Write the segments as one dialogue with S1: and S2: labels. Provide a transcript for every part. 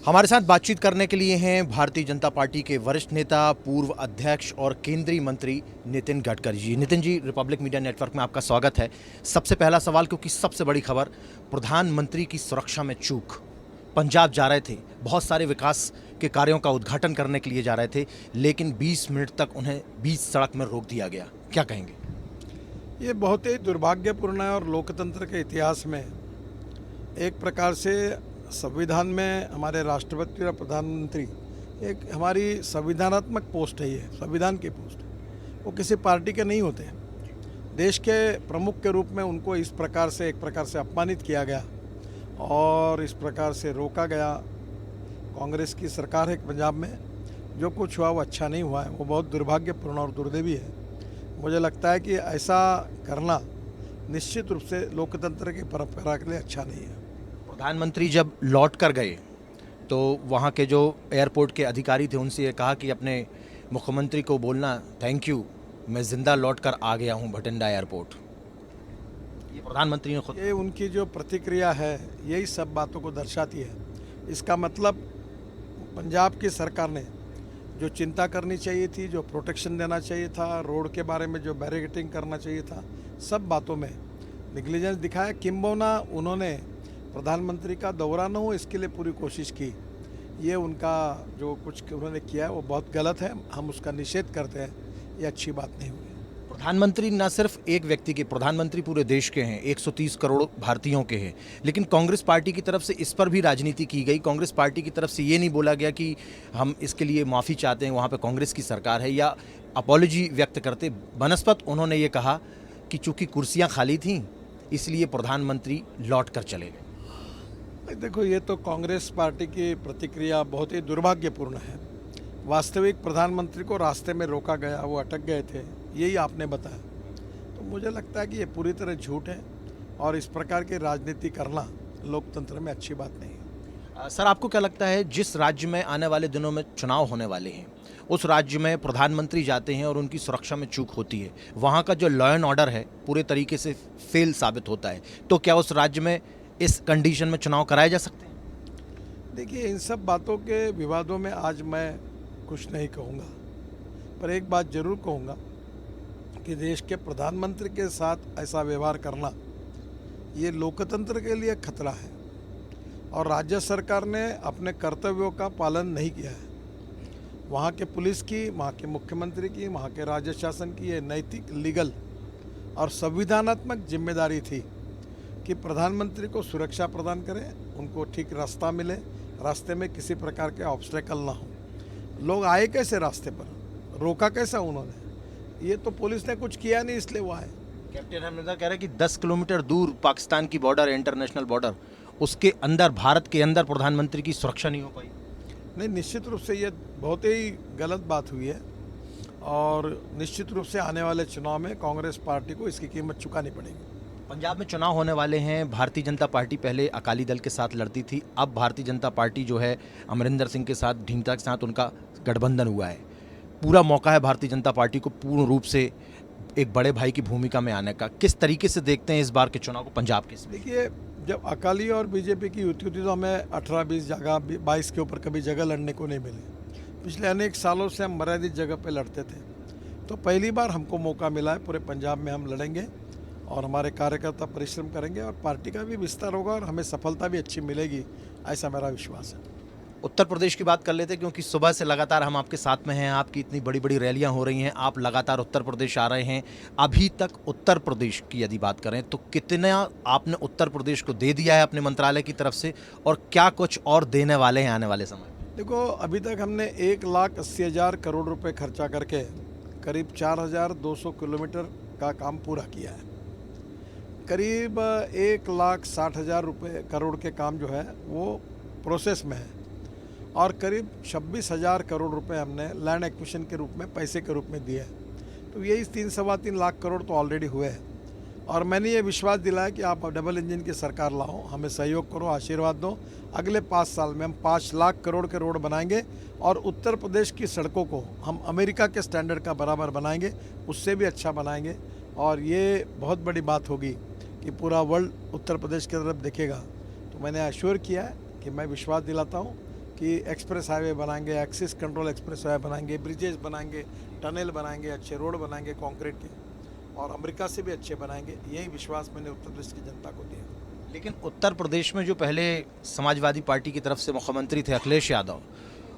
S1: हमारे साथ बातचीत करने के लिए हैं भारतीय जनता पार्टी के वरिष्ठ नेता, पूर्व अध्यक्ष और केंद्रीय मंत्री Nitin Gadkari ji. Nitin ji, Republic media network में आपका स्वागत है। सबसे पहला सवाल, क्योंकि सबसे बड़ी खबर, प्रधानमंत्री की सुरक्षा में चूक। पंजाब जा रहे थे, बहुत सारे विकास के कार्यों का उद्घाटन करने के लिए जा रहे थे, लेकिन 20 मिनट तक उन्हें बीच सड़क में रोक दिया गया। क्या कहेंगे?
S2: ये बहुत ही दुर्भाग्यपूर्ण है और लोकतंत्र के इतिहास में एक प्रकार से संविधान में हमारे राष्ट्रपति और प्रधानमंत्री एक हमारी संविधानात्मक पोस्ट है, ये संविधान की पोस्ट है, वो किसी पार्टी के नहीं होते। देश के प्रमुख के रूप में उनको इस प्रकार से एक प्रकार से अपमानित किया गया और इस प्रकार से रोका गया। कांग्रेस की सरकार है पंजाब में, जो कुछ हुआ वो अच्छा नहीं हुआ है, वो बहुत दुर्भाग्यपूर्ण और दुर्दैवी है। मुझे लगता है कि ऐसा करना निश्चित रूप से लोकतंत्र की परंपरा के लिए अच्छा नहीं है।
S1: प्रधानमंत्री जब लौट कर गए तो वहाँ के जो एयरपोर्ट के अधिकारी थे उनसे ये कहा कि अपने मुख्यमंत्री को बोलना थैंक यू, मैं जिंदा लौट कर आ गया हूँ भटिंडा एयरपोर्ट। ये प्रधानमंत्री ने खुद,
S2: ये उनकी जो प्रतिक्रिया है यही सब बातों को दर्शाती है। इसका मतलब पंजाब की सरकार ने जो चिंता करनी चाहिए थी, जो प्रोटेक्शन देना चाहिए था, रोड के बारे में जो बैरिकेडिंग करना चाहिए था, सब बातों में निग्लिजेंस दिखाया। किंबहुना उन्होंने प्रधानमंत्री का दौरा न हो इसके लिए पूरी कोशिश की। ये उनका जो कुछ उन्होंने किया है वो बहुत गलत है, हम उसका निषेध करते हैं, ये अच्छी बात नहीं हुई।
S1: प्रधानमंत्री न सिर्फ एक व्यक्ति के, प्रधानमंत्री पूरे देश के हैं, 130 करोड़ भारतीयों के हैं, लेकिन कांग्रेस पार्टी की तरफ से इस पर भी राजनीति की गई। कांग्रेस पार्टी की तरफ से ये नहीं बोला गया कि हम इसके लिए माफ़ी चाहते हैं, वहाँ पे कांग्रेस की सरकार है, या अपॉलॉजी व्यक्त करते। बनस्पत उन्होंने ये कहा कि चूंकि कुर्सियाँ खाली थीं इसलिए प्रधानमंत्री लौट कर चले गए।
S2: देखो, ये तो कांग्रेस पार्टी की प्रतिक्रिया बहुत ही दुर्भाग्यपूर्ण है। वास्तविक प्रधानमंत्री को रास्ते में रोका गया, वो अटक गए थे, यही आपने बताया। तो मुझे लगता है कि ये पूरी तरह झूठ है और इस प्रकार की राजनीति करना लोकतंत्र में अच्छी बात नहीं है।
S1: सर, आपको क्या लगता है, जिस राज्य में आने वाले दिनों में चुनाव होने वाले हैं उस राज्य में प्रधानमंत्री जाते हैं और उनकी सुरक्षा में चूक होती है, वहाँ का जो लॉ एंड ऑर्डर है पूरे तरीके से फेल साबित होता है, तो क्या उस राज्य में इस कंडीशन में चुनाव कराए जा सकते हैं?
S2: देखिए, इन सब बातों के विवादों में आज मैं कुछ नहीं कहूँगा, पर एक बात जरूर कहूँगा कि देश के प्रधानमंत्री के साथ ऐसा व्यवहार करना ये लोकतंत्र के लिए खतरा है और राज्य सरकार ने अपने कर्तव्यों का पालन नहीं किया है। वहाँ के पुलिस की, वहाँ के मुख्यमंत्री की, वहाँ के राज्य शासन की ये नैतिक, लीगल और संविधानात्मक जिम्मेदारी थी कि प्रधानमंत्री को सुरक्षा प्रदान करें, उनको ठीक रास्ता मिले, रास्ते में किसी प्रकार के ऑब्स्टेकल ना हो। लोग आए कैसे रास्ते पर, रोका कैसा उन्होंने? ये तो पुलिस ने कुछ किया नहीं, इसलिए वो आए।
S1: कैप्टन अमरिंदर कह रहे हैं कि 10 किलोमीटर दूर पाकिस्तान की बॉर्डर है, इंटरनेशनल बॉर्डर, उसके अंदर, भारत के अंदर प्रधानमंत्री की सुरक्षा नहीं हो पाई।
S2: नहीं, निश्चित रूप से ये बहुत ही गलत बात हुई है और निश्चित रूप से आने वाले चुनाव में कांग्रेस पार्टी को इसकी कीमत चुकानी पड़ेगी।
S1: पंजाब में चुनाव होने वाले हैं। भारतीय जनता पार्टी पहले अकाली दल के साथ लड़ती थी, अब भारतीय जनता पार्टी जो है अमरिंदर सिंह के साथ, ढींगता के साथ उनका गठबंधन हुआ है। पूरा मौका है भारतीय जनता पार्टी को पूर्ण रूप से एक बड़े भाई की भूमिका में आने का। किस तरीके से देखते हैं इस बार के चुनाव को पंजाब के?
S2: देखिए, जब अकाली और बीजेपी की युति हुई तो हमें 18-20 जगह, 22 के ऊपर कभी जगह लड़ने को नहीं मिली। पिछले अनेक सालों से हम मर्यादित जगह पे लड़ते थे, तो पहली बार हमको मौका मिला है। पूरे पंजाब में हम लड़ेंगे और हमारे कार्यकर्ता परिश्रम करेंगे और पार्टी का भी विस्तार होगा और हमें सफलता भी अच्छी मिलेगी, ऐसा मेरा विश्वास है।
S1: उत्तर प्रदेश की बात कर लेते हैं, क्योंकि सुबह से लगातार हम आपके साथ में हैं, आपकी इतनी बड़ी बड़ी रैलियां हो रही हैं, आप लगातार उत्तर प्रदेश आ रहे हैं। अभी तक उत्तर प्रदेश की यदि बात करें तो कितना आपने उत्तर प्रदेश को दे दिया है अपने मंत्रालय की तरफ से, और क्या कुछ और देने वाले हैं आने वाले समय में?
S2: देखो, अभी तक हमने 1,80,000 करोड़ रुपए खर्चा करके करीब 4,200 किलोमीटर का काम पूरा किया है। करीब 1,60,000 करोड़ के काम जो है वो प्रोसेस में है और करीब 26,000 करोड़ रुपए हमने लैंड एक्विजिशन के रूप में, पैसे के रूप में दिए हैं। तो यही 3-3.25 लाख करोड़ तो ऑलरेडी हुए हैं और मैंने ये विश्वास दिलाया कि आप डबल इंजन की सरकार लाओ, हमें सहयोग करो, आशीर्वाद दो। अगले 5 साल में हम 5 लाख करोड़ के रोड बनाएंगे और उत्तर प्रदेश की सड़कों को हम अमेरिका के स्टैंडर्ड का बराबर बनाएंगे, उससे भी अच्छा बनाएंगे। और ये बहुत बड़ी बात होगी कि पूरा वर्ल्ड उत्तर प्रदेश की तरफ देखेगा। तो मैंने एश्योर किया है कि मैं विश्वास दिलाता हूँ कि एक्सप्रेस हाईवे बनाएंगे, एक्सिस कंट्रोल एक्सप्रेस हाईवे बनाएंगे, ब्रिजेस बनाएंगे, टनल बनाएंगे, अच्छे रोड बनाएंगे कंक्रीट के, और अमेरिका से भी अच्छे बनाएंगे। यही विश्वास मैंने उत्तर प्रदेश की जनता को दिया।
S1: लेकिन उत्तर प्रदेश में जो पहले समाजवादी पार्टी की तरफ से मुख्यमंत्री थे अखिलेश यादव,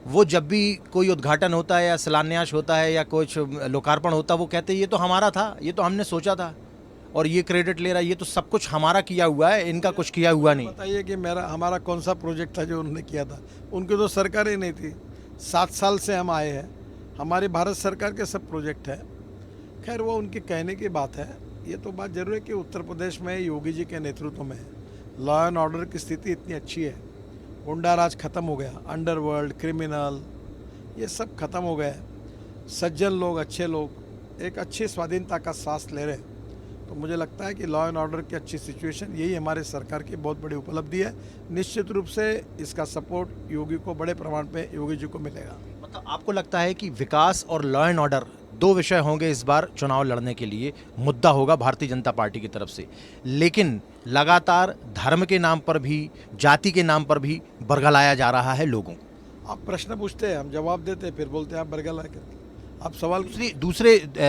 S1: वो जब भी कोई उद्घाटन होता है या शिलान्यास होता है या कुछ लोकार्पण होता है, वो कहते हैं ये तो हमारा था, ये तो हमने सोचा था और ये क्रेडिट ले रहा है, ये तो सब कुछ हमारा किया हुआ है, इनका कुछ किया हुआ नहीं।
S2: बताइए कि हमारा कौन सा प्रोजेक्ट था जो उन्होंने किया था? उनकी तो सरकार ही नहीं थी। 7 साल से हम आए हैं, हमारी भारत सरकार के सब प्रोजेक्ट है। खैर वो उनके कहने की बात है। ये तो बात जरूर है कि उत्तर प्रदेश में योगी जी के नेतृत्व में लॉ एंड ऑर्डर की स्थिति इतनी अच्छी है, गुंडा राज खत्म हो गया, अंडरवर्ल्ड, क्रिमिनल, ये सब खत्म हो गया है। सज्जन लोग, अच्छे लोग एक अच्छी स्वाधीनता का सांस ले रहे हैं। तो मुझे लगता है कि लॉ एंड ऑर्डर की अच्छी सिचुएशन, यही हमारे सरकार की बहुत बड़ी उपलब्धि है। निश्चित रूप से इसका सपोर्ट योगी को बड़े प्रमाण पे योगी जी को मिलेगा।
S1: मतलब आपको लगता है कि विकास और लॉ एंड ऑर्डर दो विषय होंगे इस बार चुनाव लड़ने के लिए, मुद्दा होगा भारतीय जनता पार्टी की तरफ से, लेकिन लगातार धर्म के नाम पर भी, जाति के नाम पर भी बरगलाया जा रहा है लोगों को।
S2: आप प्रश्न पूछते हैं, हम जवाब देते हैं, फिर बोलते हैं आप बरगला करके। आप सवाल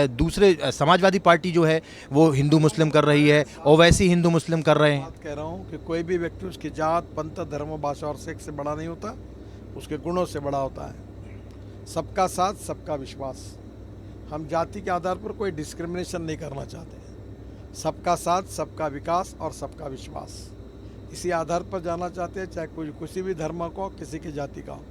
S1: दूसरे समाजवादी पार्टी जो है वो हिंदू मुस्लिम कर रही है, ओवैसी हिंदू मुस्लिम कर रहे हैं।
S2: बात कह रहा हूँ कि कोई भी व्यक्ति उसकी जात, पंथ, धर्म, भाषा और सेक्स से बड़ा नहीं होता, उसके गुणों से बड़ा होता है। सबका साथ, सबका विश्वास। हम जाति के आधार पर कोई डिस्क्रिमिनेशन नहीं करना चाहते। सबका साथ, सबका विकास और सबका विश्वास, इसी आधार पर जाना चाहते हैं, चाहे कोई किसी भी धर्म को, किसी की जाति का हो।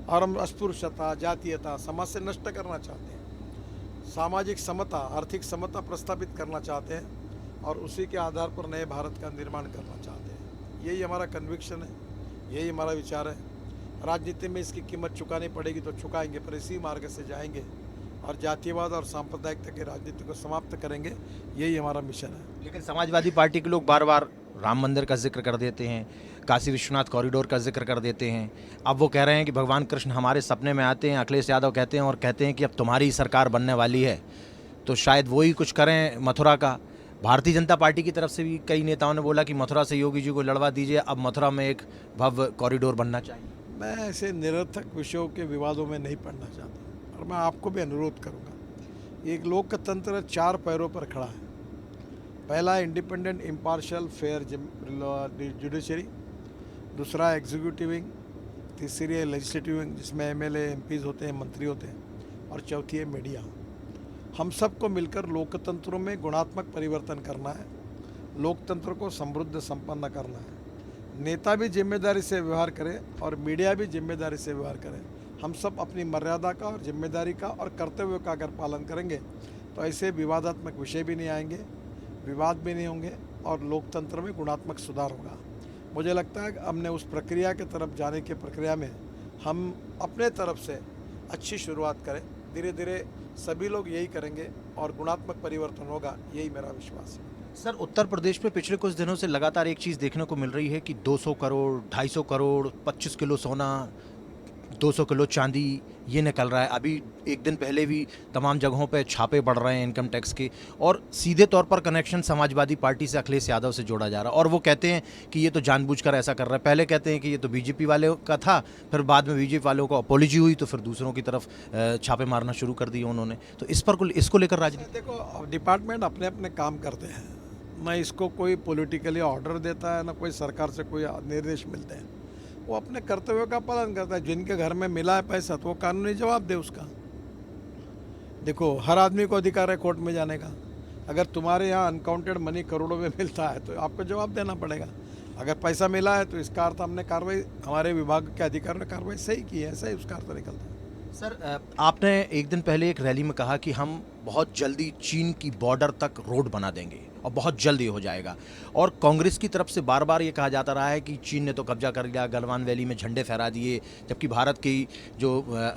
S2: और हम अस्पृश्यता, जातीयता समाज से नष्ट करना चाहते हैं। सामाजिक समता, आर्थिक समता प्रस्तावित करना चाहते हैं और उसी के आधार पर नए भारत का निर्माण करना चाहते हैं। यही हमारा कन्विक्शन है, यही हमारा विचार है। राजनीति में इसकी कीमत चुकानी पड़ेगी तो चुकाएंगे, पर इसी मार्ग से जाएंगे और जातिवाद और सांप्रदायिकता की राजनीति को समाप्त करेंगे। यही हमारा मिशन है।
S1: लेकिन समाजवादी पार्टी के लोग बार बार राम मंदिर का जिक्र कर देते हैं, काशी विश्वनाथ कॉरिडोर का जिक्र कर देते हैं। अब वो कह रहे हैं कि भगवान कृष्ण हमारे सपने में आते हैं, अखिलेश यादव कहते हैं, और कहते हैं कि अब तुम्हारी सरकार बनने वाली है, तो शायद वही कुछ करें मथुरा का। भारतीय जनता पार्टी की तरफ से भी कई नेताओं ने बोला कि मथुरा से योगी जी को लड़वा दीजिए, अब मथुरा में एक भव्य कॉरिडोर बनना चाहिए।
S2: मैं ऐसे निरर्थक विषयों के विवादों में नहीं पड़ना चाहता और मैं आपको भी अनुरोध करूंगा। एक लोकतंत्र 4 पैरों पर खड़ा है। पहला इंडिपेंडेंट, इम्पार्शियल, फेयर जुडिशरी, दूसरा एग्जीक्यूटिव विंग, तीसरी है लेजिस्लेटिव विंग जिसमें एमएलए, एमपीज होते हैं, मंत्री होते हैं, और चौथी है मीडिया। हम सबको मिलकर लोकतंत्रों में गुणात्मक परिवर्तन करना है, लोकतंत्र को समृद्ध संपन्न करना है। नेता भी जिम्मेदारी से व्यवहार करें और मीडिया भी जिम्मेदारी से व्यवहार करें। हम सब अपनी मर्यादा का और जिम्मेदारी का और कर्तव्य का अगर पालन करेंगे तो ऐसे विवादात्मक विषय भी नहीं आएंगे, विवाद भी नहीं होंगे और लोकतंत्र में गुणात्मक सुधार होगा। मुझे लगता है कि हमने उस प्रक्रिया की तरफ जाने की प्रक्रिया में हम अपने तरफ से अच्छी शुरुआत करें। धीरे धीरे सभी लोग यही करेंगे और गुणात्मक परिवर्तन होगा, यही मेरा विश्वास है।
S1: सर, उत्तर प्रदेश में पिछले कुछ दिनों से लगातार एक चीज़ देखने को मिल रही है कि 200 करोड़, 250 करोड़, 25 किलो सोना, 200 किलो चांदी, ये निकल रहा है। अभी एक दिन पहले भी तमाम जगहों पे छापे बढ़ रहे हैं इनकम टैक्स के, और सीधे तौर पर कनेक्शन समाजवादी पार्टी से अखिलेश यादव से जोड़ा जा रहा है। और वो कहते हैं कि ये तो जानबूझकर ऐसा कर रहा है। पहले कहते हैं कि ये तो बीजेपी वाले का था, फिर बाद में बीजेपी वालों को अपॉलॉजी हुई तो फिर दूसरों की तरफ छापे मारना शुरू कर दिए उन्होंने। तो इसको लेकर राजनीति,
S2: देखो, डिपार्टमेंट अपने अपने काम करते हैं, न इसको कोई पॉलिटिकली ऑर्डर देता है, न कोई सरकार से कोई निर्देश मिलते हैं। वो अपने कर्तव्यों का पालन करता है। जिनके घर में मिला है पैसा तो वो कानूनी जवाब दे उसका। देखो, हर आदमी को अधिकार है कोर्ट में जाने का। अगर तुम्हारे यहाँ अनकाउंटेड मनी करोड़ों में मिलता है तो आपको जवाब देना पड़ेगा। अगर पैसा मिला है तो इसका अर्थ हमने कार्रवाई, हमारे विभाग के अधिकारियों ने कार्रवाई सही की है, ऐसा ही उसका अर्थ निकलता है।
S1: सर, आपने एक दिन पहले एक रैली में कहा कि हम बहुत जल्दी चीन की बॉर्डर तक रोड बना देंगे और बहुत जल्द ये हो जाएगा, और कांग्रेस की तरफ से बार बार ये कहा जाता रहा है कि चीन ने तो कब्जा कर लिया, गलवान वैली में झंडे फहरा दिए, जबकि भारत की जो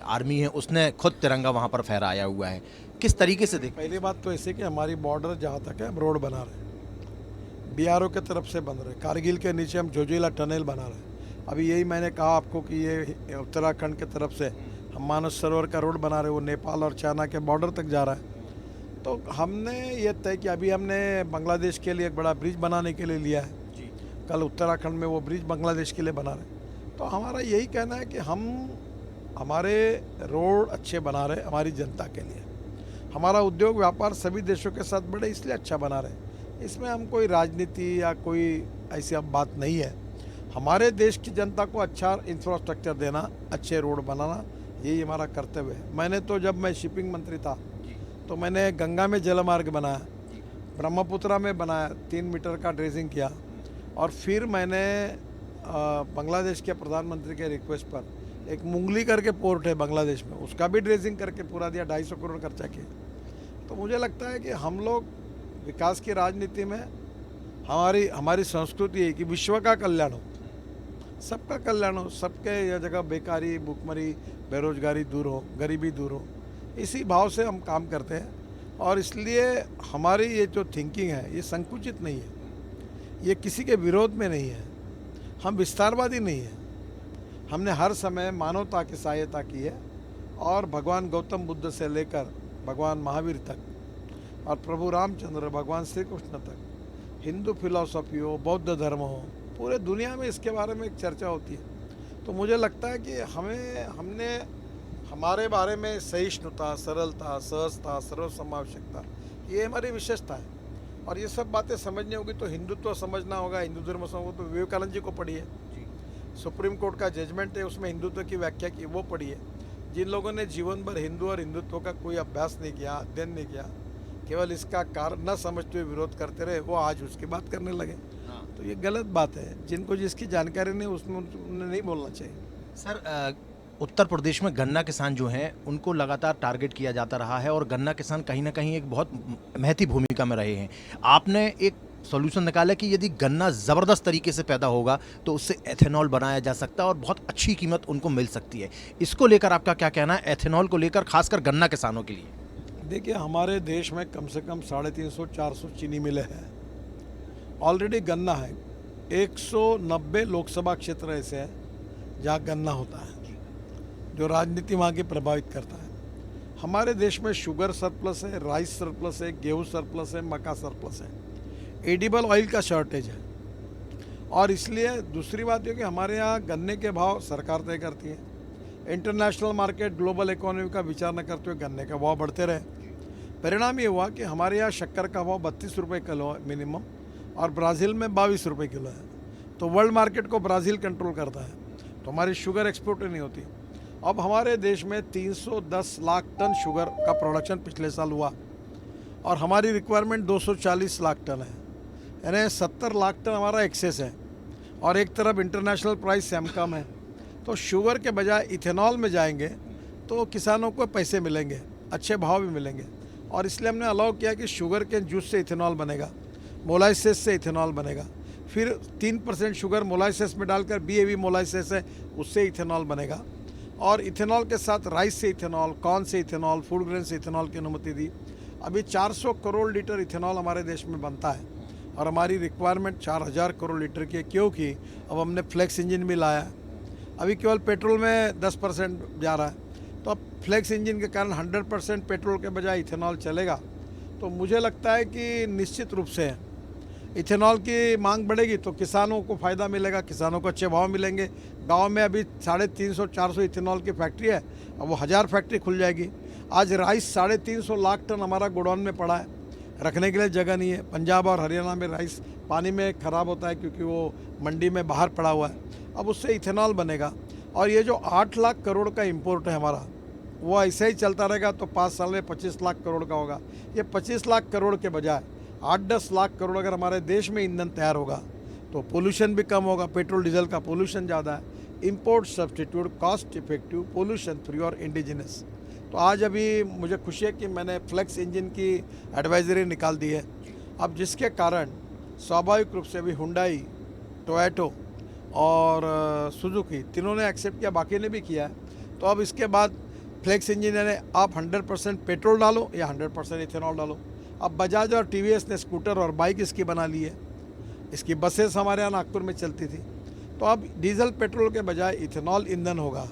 S1: आर्मी है उसने खुद तिरंगा वहाँ पर फहराया हुआ है। किस तरीके से देख?
S2: पहली बात तो ऐसे कि हमारी बॉर्डर जहाँ तक है हम रोड बना रहे हैं, बीआरओ की तरफ से बन रहे हैं। कारगिल के नीचे हम जोजिला टनल बना रहे हैं। अभी यही मैंने कहा आपको कि ये उत्तराखंड की तरफ से हम मानस सरोवर का रोड बना रहे हैं, वो नेपाल और चाइना के बॉर्डर तक जा रहा है। तो हमने ये तय किया, अभी हमने बांग्लादेश के लिए एक बड़ा ब्रिज बनाने के लिए लिया है जी। कल उत्तराखंड में वो ब्रिज बांग्लादेश के लिए बना रहे हैं। तो हमारा यही कहना है कि हम हमारे रोड अच्छे बना रहे हमारी जनता के लिए, हमारा उद्योग व्यापार सभी देशों के साथ बढ़े इसलिए अच्छा बना रहे। इसमें हम कोई राजनीति या कोई ऐसी अब बात नहीं है। हमारे देश की जनता को अच्छा इंफ्रास्ट्रक्चर देना, अच्छे रोड बनाना, यही हमारा कर्तव्य है। मैंने तो जब मैं शिपिंग मंत्री था तो मैंने गंगा में जलमार्ग बनाया, ब्रह्मपुत्रा में बनाया, 3 मीटर का ड्रेजिंग किया, और फिर मैंने बांग्लादेश के प्रधानमंत्री के रिक्वेस्ट पर एक मुंगली करके पोर्ट है बांग्लादेश में, उसका भी ड्रेजिंग करके पूरा दिया, 250 करोड़ खर्चा किया। तो मुझे लगता है कि हम लोग विकास की राजनीति में हमारी संस्कृति है कि विश्व का कल्याण हो, सबका कल्याण हो, सबके यह जगह बेकारी, भूखमरी, बेरोजगारी दूर हो, गरीबी दूर हो, इसी भाव से हम काम करते हैं। और इसलिए हमारी ये जो थिंकिंग है ये संकुचित नहीं है, ये किसी के विरोध में नहीं है, हम विस्तारवादी नहीं है। हमने हर समय मानवता की सहायता की है, और भगवान गौतम बुद्ध से लेकर भगवान महावीर तक और प्रभु रामचंद्र, भगवान श्री कृष्ण तक, हिंदू फिलॉसफी हो, बौद्ध धर्म हो, पूरे दुनिया में इसके बारे में एक चर्चा होती है। तो मुझे लगता है कि हमने हमारे बारे में सहिष्णुता, सरलता, सहजता, सर्वसमावेशकता, ये हमारी विशेषता है। और ये सब बातें समझनी होगी तो हिंदुत्व समझना होगा, हिंदू धर्म समझो तो विवेकानंद जी को पढ़िए, सुप्रीम कोर्ट का जजमेंट है उसमें हिंदुत्व की व्याख्या की, वो पढ़िए। जिन लोगों ने जीवन भर हिंदू और हिंदुत्व का कोई अभ्यास नहीं किया, अध्ययन नहीं किया, केवल इसका कारण न समझते हुए विरोध करते रहे, वो आज उसकी बात करने लगे। तो ये गलत बात है। जिनको जिसकी जानकारी नहीं उसमें उन्हें नहीं बोलना चाहिए।
S1: सर, उत्तर प्रदेश में गन्ना किसान जो हैं उनको लगातार टारगेट किया जाता रहा है, और गन्ना किसान कहीं ना कहीं एक बहुत महती भूमिका में रहे हैं। आपने एक सॉल्यूशन निकाला कि यदि गन्ना ज़बरदस्त तरीके से पैदा होगा तो उससे एथेनॉल बनाया जा सकता है और बहुत अच्छी कीमत उनको मिल सकती है। इसको लेकर आपका क्या कहना है, एथेनॉल को लेकर, खासकर गन्ना किसानों के लिए?
S2: देखिए, हमारे देश में कम से कम 350-400 चीनी मिलें हैं। ऑलरेडी गन्ना है, 190 लोकसभा क्षेत्र ऐसे हैं जहाँ गन्ना होता है, जो राजनीति वहाँ की प्रभावित करता है। हमारे देश में शुगर सरप्लस है, राइस सरप्लस है, गेहूँ सरप्लस है, मक्का सरप्लस है, एडिबल ऑयल का शॉर्टेज है। और इसलिए दूसरी बात ये कि हमारे यहाँ गन्ने के भाव सरकार तय करती है। इंटरनेशनल मार्केट, ग्लोबल इकोनॉमी का विचार न करते हुए गन्ने का भाव बढ़ते रहे। परिणाम ये हुआ कि हमारे यहाँ शक्कर का भाव 32 रुपये किलो है मिनिमम, और ब्राज़ील में 22 रुपये किलो है। तो वर्ल्ड मार्केट को ब्राज़ील कंट्रोल करता है, तो हमारी शुगर एक्सपोर्ट नहीं होती। अब हमारे देश में 310 लाख टन शुगर का प्रोडक्शन पिछले साल हुआ, और हमारी रिक्वायरमेंट 240 लाख टन है, यानी 70 लाख टन हमारा एक्सेस है। और एक तरफ इंटरनेशनल प्राइस से हम कम है, तो शुगर के बजाय इथेनॉल में जाएंगे तो किसानों को पैसे मिलेंगे, अच्छे भाव भी मिलेंगे। और इसलिए हमने अलाउ किया कि शुगर के जूस से इथेनॉल बनेगा, मोलाइसेस से इथेनॉल बनेगा, फिर 3% शुगर मोलाइसेस में डालकर BAV मोलाइसेस है उससे इथेनॉल बनेगा, और इथेनॉल के साथ राइस से इथेनॉल, कॉर्न से इथेनॉल, फूड ग्रेन से इथेनॉल की अनुमति दी। अभी 400 करोड़ लीटर इथेनॉल हमारे देश में बनता है, और हमारी रिक्वायरमेंट 4000 करोड़ लीटर की है, क्योंकि अब हमने फ्लेक्स इंजन भी लाया है। अभी केवल पेट्रोल में 10% जा रहा है, तो अब फ्लेक्स इंजन के कारण 100% पेट्रोल के बजाय इथेनॉल चलेगा। तो मुझे लगता है कि निश्चित रूप से इथेनॉल की मांग बढ़ेगी तो किसानों को फ़ायदा मिलेगा, किसानों को अच्छे भाव मिलेंगे। गांव में अभी 350-400 इथेनॉल की फैक्ट्री है, अब वो 1000 फैक्ट्री खुल जाएगी। आज राइस 350 लाख टन हमारा गोडाउन में पड़ा है, रखने के लिए जगह नहीं है। पंजाब और हरियाणा में राइस पानी में ख़राब होता है क्योंकि वो मंडी में बाहर पड़ा हुआ है, अब उससे इथेनॉल बनेगा। और ये जो 8 लाख करोड़ का इंपोर्ट है हमारा, वो ऐसे ही चलता रहेगा तो 5 साल में 25 लाख करोड़ का होगा। ये 25 लाख करोड़ के बजाय 8-10 लाख करोड़ अगर हमारे देश में ईंधन तैयार होगा तो पोल्यूशन भी कम होगा। पेट्रोल डीजल का पोल्यूशन ज़्यादा है, import substitute, cost effective, pollution free और इंडिजिनस। तो आज अभी मुझे खुशी है कि मैंने फ्लेक्स इंजन की एडवाइजरी निकाल दी है। अब जिसके कारण स्वाभाविक रूप से अभी हुंडई, टोयोटो और सुजुकी तीनों ने एक्सेप्ट किया, बाकी ने भी किया है। तो अब इसके बाद फ्लेक्स इंजन यानी आप 100% पेट्रोल डालो या 100% इथेनॉल डालो। अब बजाज और TVS ने स्कूटर और बाइक इसकी बना ली है, इसकी बसेस हमारे यहाँ नागपुर में चलती थी। तो अब डीजल पेट्रोल के बजाय इथेनॉल ईंधन होगा,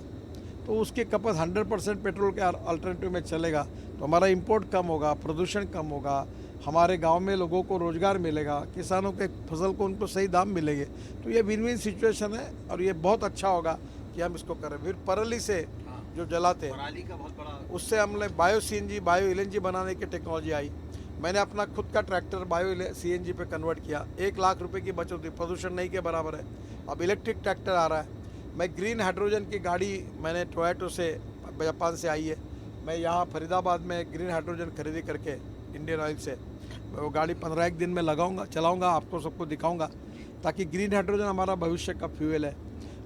S2: तो उसकी खपत 100% पेट्रोल के अल्टरनेटिव में चलेगा, तो हमारा इंपोर्ट कम होगा, प्रदूषण कम होगा, हमारे गांव में लोगों को रोजगार मिलेगा, किसानों के फसल को उनको सही दाम मिलेंगे। तो ये विन विन सिचुएशन है और ये बहुत अच्छा होगा कि हम इसको करें। फिर पराली से जो जलाते हैं
S1: पराली का बहुत बड़ा
S2: उससे हमने बायो सीएनजी, बायो एलएनजी बनाने की टेक्नोलॉजी आई। मैंने अपना खुद का ट्रैक्टर बायो सीएनजी पे कन्वर्ट किया, 1 लाख रुपए की बचत हुई, प्रदूषण नहीं के बराबर है। अब इलेक्ट्रिक ट्रैक्टर आ रहा है। मैं ग्रीन हाइड्रोजन की गाड़ी मैंने टोयोटो से, जापान से आई है, मैं यहाँ फरीदाबाद में ग्रीन हाइड्रोजन खरीदी करके इंडियन ऑयल से मैं वो गाड़ी 15 दिन में लगाऊंगा, चलाऊंगा, आपको सबको दिखाऊंगा, ताकि ग्रीन हाइड्रोजन हमारा भविष्य का फ्यूल है।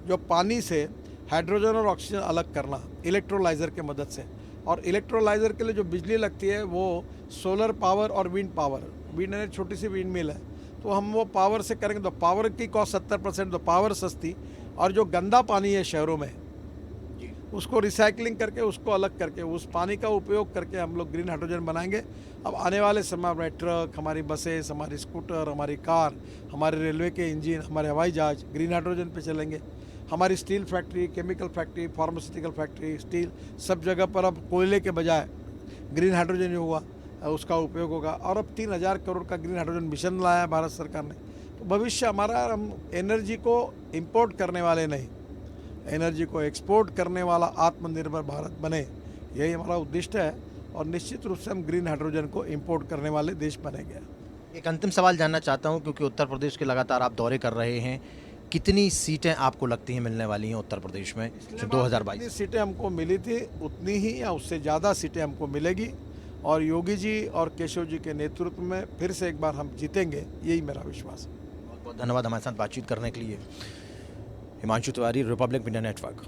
S2: जो पानी से हाइड्रोजन और ऑक्सीजन अलग करना इलेक्ट्रोलाइज़र की मदद से, और इलेक्ट्रोलाइज़र के लिए जो बिजली लगती है वो सोलर पावर और विंड पावर, विंड एनर्जी छोटी सी विंड मिल है, तो हम वो पावर से करेंगे तो पावर की कॉस्ट 70%, तो पावर सस्ती। और जो गंदा पानी है शहरों में उसको रिसाइकलिंग करके, उसको अलग करके, उस पानी का उपयोग करके हम लोग ग्रीन हाइड्रोजन बनाएंगे। अब आने वाले समय में ट्रक, हमारी बसेस, हमारी स्कूटर, हमारी कार, हमारे रेलवे के इंजन, हमारे हवाई जहाज ग्रीन हाइड्रोजन पे चलेंगे। हमारी steel factory, chemical factory, pharmaceutical factory, steel, सब जगह पर अब कोयले के बजाय ग्रीन हाइड्रोजन हुआ, उसका उपयोग होगा। और अब 3000 करोड़ का ग्रीन हाइड्रोजन मिशन लाया है भारत सरकार ने। तो भविष्य हमारा, हम एनर्जी को इंपोर्ट करने वाले नहीं, एनर्जी को एक्सपोर्ट करने वाला आत्मनिर्भर भारत बने, यही हमारा उद्देश्य है। और निश्चित रूप से हम ग्रीन हाइड्रोजन को इंपोर्ट करने वाले देश बनेंगे।
S1: एक अंतिम सवाल जानना चाहता हूं, क्योंकि उत्तर प्रदेश के लगातार आप दौरे कर रहे हैं, कितनी सीटें आपको लगती हैं मिलने वाली हैं उत्तर प्रदेश में 2022?
S2: जितनी सीटें हमको मिली थी उतनी ही या उससे ज़्यादा सीटें हमको मिलेगी, और योगी जी और केशव जी के नेतृत्व में फिर से एक बार हम जीतेंगे, यही मेरा विश्वास है।
S1: बहुत बहुत धन्यवाद हमारे साथ बातचीत करने के लिए। Himanshu Tiwari, Republic media network.